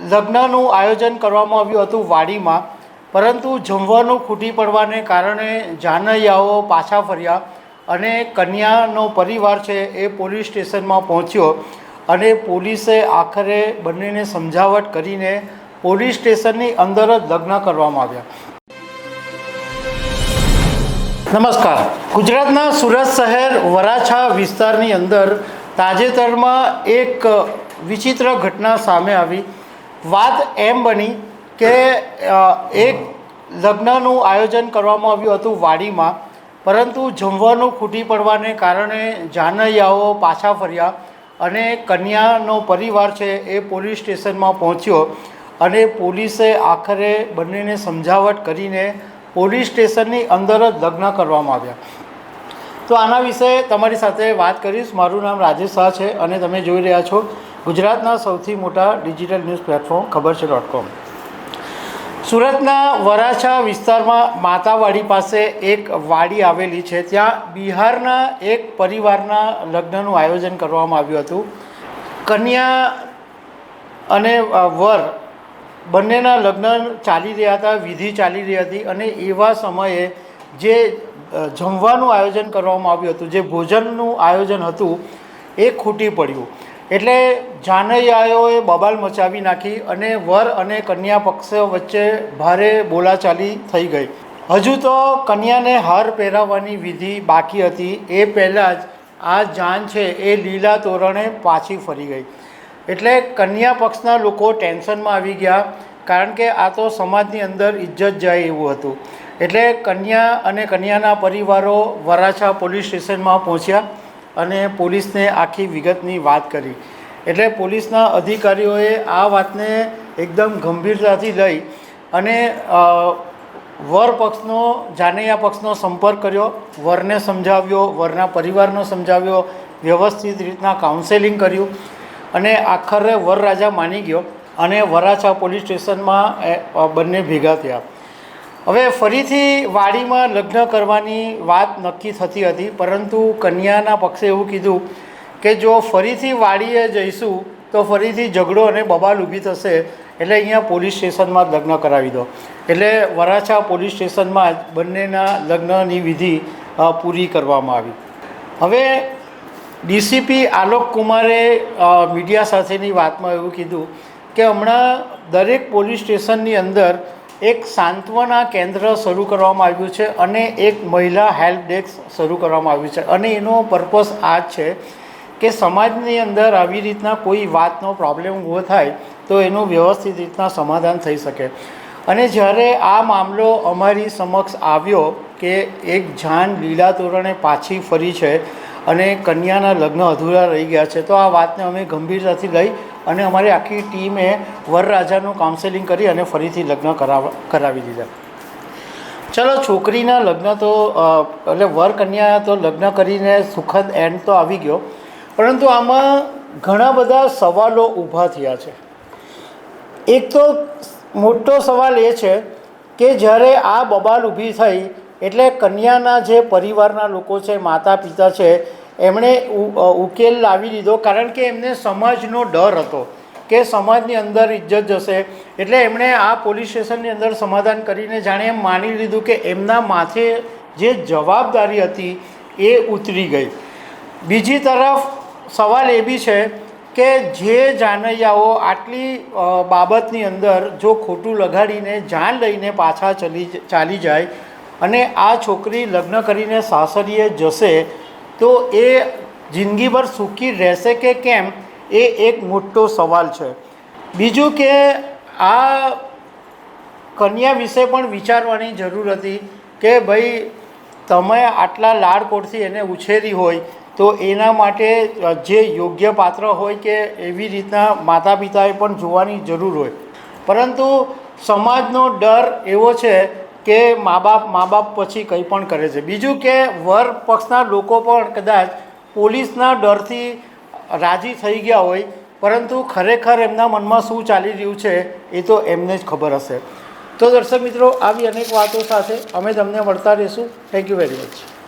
લગ્નનું આયોજન કરવામાં આવ્યું હતું વાડીમાં, પરંતુ જમવાનું ખૂટી પડવાને કારણે જાનૈયાઓ પાછા ફર્યા અને કન્યાનો પરિવાર છે એ પોલીસ સ્ટેશનમાં પહોંચ્યો અને પોલીસે આખરે બંનેને સમજાવટ કરીને પોલીસ સ્ટેશનની અંદર જ લગ્ન કરવામાં આવ્યા। નમસ્કાર। ગુજરાતના સુરત શહેર વરાછા વિસ્તારની અંદર તાજેતરમાં એક વિચિત્ર ઘટના સામે આવી। વાત એમ બની કે એક લગ્નનું આયોજન કરવામાં આવ્યું હતું વાડીમાં, પરંતુ જમવાનું ખૂટી પડવાને કારણે જાનૈયાઓ પાછા ફર્યા અને કન્યાનો પરિવાર છે એ પોલીસ સ્ટેશનમાં પહોંચ્યો અને પોલીસે આખરે બંનેને સમજાવટ કરીને પોલીસ સ્ટેશનની અંદર જ લગ્ન કરવામાં આવ્યા। તો આના વિશે તમારી સાથે વાત કરીશ। મારું નામ રાજેશ શાહ છે અને તમે જોઈ રહ્યા છો ગુજરાતના સૌથી મોટા ડિજિટલ ન્યૂઝ પ્લેટફોર્મ ખબરછે.com। સુરતના વરાછા વિસ્તારમાં માતાવાડી પાસે એક વાડી આવેલી છે, ત્યાં બિહારના એક પરિવારના લગ્નનું આયોજન કરવામાં આવ્યું હતું। કન્યા અને વર બંનેના લગ્ન ચાલી રહ્યા હતા, વિધિ ચાલી રહી હતી અને એવા સમયે જે જમવાનું આયોજન કરવામાં આવ્યું હતું, જે ભોજનનું આયોજન હતું એ ખૂટી પડ્યું। એટલે જાનૈયાઓએ બબાલ મચાવી નાખી અને વર અને કન્યા પક્ષ વચ્ચે ભારે બોલાચાલી થઈ ગઈ। હજુ તો કન્યાને હાર પહેરાવવાની વિધિ બાકી હતી, એ પહેલાં જ આ જાન છે એ લીલા તોરણે પાછી ફરી ગઈ। એટલે કન્યા પક્ષના લોકો ટેન્શનમાં આવી ગયા, કારણ કે આ તો સમાજની અંદર ઇજ્જત જાય એવું હતું। એટલે કન્યા અને કન્યાના પરિવારો વરાછા પોલીસ સ્ટેશનમાં પહોંચ્યા અને પોલીસને આખી વિગતની વાત કરી। એટલે પોલીસના અધિકારીઓએ આ વાતને એકદમ ગંભીરતાથી લઈ અને વર પક્ષનો જાનૈયા પક્ષનો સંપર્ક કર્યો, વરને સમજાવ્યો, વરના પરિવારનો સમજાવ્યો, વ્યવસ્થિત રીતના કાઉન્સેલિંગ કર્યું અને આખરે વરરાજા માની ગયો અને વરાછા પોલીસ સ્ટેશનમાં બંને ભેગા થયા। હવે ફરીથી વાડીમાં લગ્ન કરવાની વાત નક્કી થતી હતી, પરંતુ કન્યાના પક્ષે એવું કીધું કે જો ફરીથી વાડીએ જઈશું તો ફરીથી ઝઘડો અને બબાલ ઊભી થશે, એટલે અહીંયા પોલીસ સ્ટેશનમાં જ લગ્ન કરાવી દો। એટલે વરાછા પોલીસ સ્ટેશનમાં જ બંનેના લગ્નની વિધિ પૂરી કરવામાં આવી। હવે ડીસીપી આલોક કુમારે મીડિયા સાથેની વાતમાં એવું કીધું કે હમણાં દરેક પોલીસ સ્ટેશનની અંદર એક સાંત્વના કેન્દ્ર શરૂ કરવામાં આવ્યું છે અને એક મહિલા હેલ્પ ડેસ્ક શરૂ કરવામાં આવ્યું છે અને એનો પર્પસ આ જ છે કે સમાજની અંદર આવી રીતના કોઈ વાતનો પ્રોબ્લેમ ઊભો થાય તો એનું વ્યવસ્થિત રીતના સમાધાન થઈ શકે। અને જ્યારે આ મામલો અમારી સમક્ષ આવ્યો કે એક જાન લીલા તોરણે પાછી ફરી છે અને કન્યાના લગ્ન અધૂરા રહી ગયા છે, તો આ વાતને અમે ગંભીરતાથી લઈ અને અમારી આખી ટીમે વરરાજાનું કાઉન્સેલિંગ કરી અને ફરીથી લગ્ન કરાવી દીધા। ચલો, છોકરીના લગ્ન તો એટલે વર કન્યા તો લગ્ન કરીને સુખદ એન્ડ તો આવી ગયો, પરંતુ આમાં ઘણા બધા સવાલો ઊભા થયા છે। એક તો મોટો સવાલ એ છે કે જ્યારે આ બબાલ ઊભી થઈ એટલે કન્યાના જે પરિવારના લોકો છે, માતા પિતા છે, એમણે ઉકેલ લાવી દીધો, કારણ કે એમને સમાજનો ડર હતો કે સમાજની અંદર ઇજ્જત જશે। એટલે એમણે આ પોલીસ સ્ટેશનની અંદર સમાધાન કરીને જાણે એમ માની લીધું કે એમના માથે જે જવાબદારી હતી એ ઉતરી ગઈ। બીજી તરફ સવાલ એ બી છે કે જે જાનૈયાઓ આટલી બાબતની અંદર જો ખોટું લગાડીને જાન લઈને પાછા ચાલી જાય અને આ છોકરી લગ્ન કરીને સાસરીએ જશે તો એ જિંદગીભર સુખી રહેશે કે કેમ, એ એક મોટો સવાલ છે। બીજું કે આ કન્યા વિશે પણ વિચારવાની જરૂર હતી કે ભાઈ તમે આટલા લાડકોડથી એને ઉછેરી હોય તો એના માટે જે યોગ્ય પાત્ર હોય કે એવી રીતના માતા પિતાએ પણ જોવાની જરૂર હોય, પરંતુ સમાજનો ડર એવો છે કે મા બાપ પછી કંઈ પણ કરે છે। બીજું કે વર પક્ષના લોકો પણ કદાચ પોલીસના ડરથી રાજી થઈ ગયા હોય, પરંતુ ખરેખર એમના મનમાં શું ચાલી રહ્યું છે એ તો એમને જ ખબર હશે। તો દર્શક મિત્રો, આવી અનેક વાતો સાથે અમે તમને મળતા રહીશું। Thank you very much.